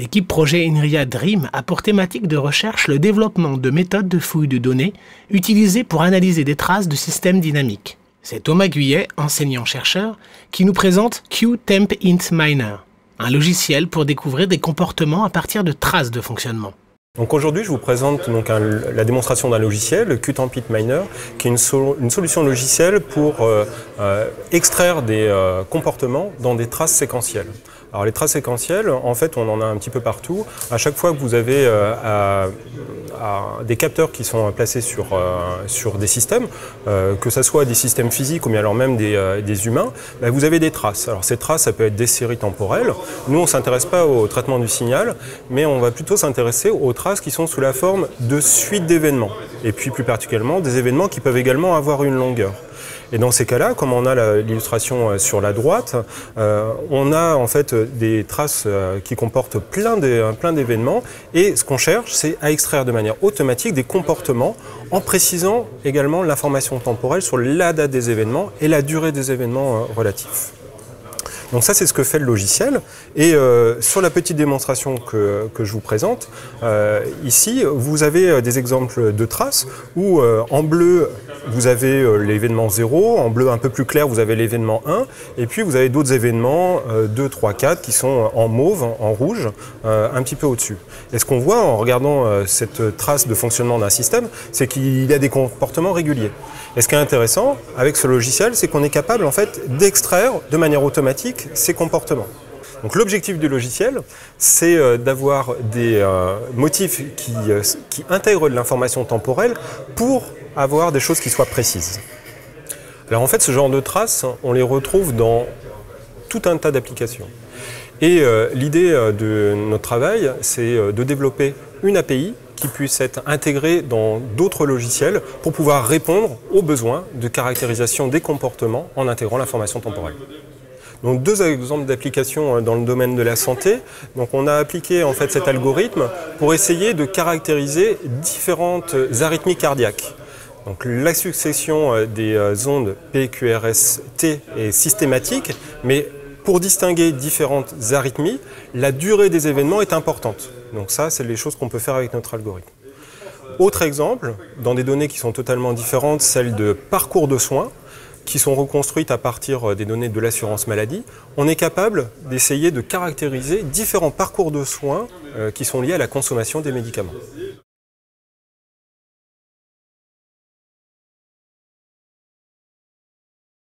L'équipe projet INRIA DREAM a pour thématique de recherche le développement de méthodes de fouille de données utilisées pour analyser des traces de systèmes dynamiques. C'est Thomas Guyet, enseignant-chercheur, qui nous présente QTempIntMiner, un logiciel pour découvrir des comportements à partir de traces de fonctionnement. Donc aujourd'hui, je vous présente la démonstration d'un logiciel, le QTempIntMiner, qui est une solution logicielle pour extraire des comportements dans des traces séquentielles. Alors les traces séquentielles, en fait, on en a un petit peu partout. À chaque fois que vous avez des capteurs qui sont placés sur des systèmes, que ce soit des systèmes physiques ou bien alors même des humains, vous avez des traces. Alors ces traces, ça peut être des séries temporelles. Nous, on ne s'intéresse pas au traitement du signal, mais on va plutôt s'intéresser aux traces qui sont sous la forme de suites d'événements. Et puis plus particulièrement, des événements qui peuvent également avoir une longueur. Et dans ces cas-là, comme on a l'illustration sur la droite, on a en fait des traces qui comportent plein d'événements. Et ce qu'on cherche, c'est à extraire de manière automatique des comportements en précisant également l'information temporelle sur la date des événements et la durée des événements relatifs. Donc ça, c'est ce que fait le logiciel. Et sur la petite démonstration que je vous présente, ici, vous avez des exemples de traces où en bleu, vous avez l'événement 0, en bleu un peu plus clair, vous avez l'événement 1, et puis vous avez d'autres événements 2, 3, 4 qui sont en mauve, en rouge, un petit peu au-dessus. Et ce qu'on voit en regardant cette trace de fonctionnement d'un système, c'est qu'il y a des comportements réguliers. Et ce qui est intéressant avec ce logiciel, c'est qu'on est capable en fait d'extraire de manière automatique ces comportements. Donc l'objectif du logiciel, c'est d'avoir des motifs qui intègrent de l'information temporelle pour avoir des choses qui soient précises. Alors en fait, ce genre de traces, on les retrouve dans tout un tas d'applications. Et l'idée de notre travail, c'est de développer une API qui puisse être intégrée dans d'autres logiciels pour pouvoir répondre aux besoins de caractérisation des comportements en intégrant l'information temporelle. Donc deux exemples d'applications dans le domaine de la santé. Donc on a appliqué en fait cet algorithme pour essayer de caractériser différentes arythmies cardiaques. Donc la succession des ondes PQRS-T est systématique, mais pour distinguer différentes arythmies, la durée des événements est importante. Donc ça, c'est les choses qu'on peut faire avec notre algorithme. Autre exemple, dans des données qui sont totalement différentes, celles de parcours de soins, qui sont reconstruites à partir des données de l'assurance maladie, on est capable d'essayer de caractériser différents parcours de soins qui sont liés à la consommation des médicaments.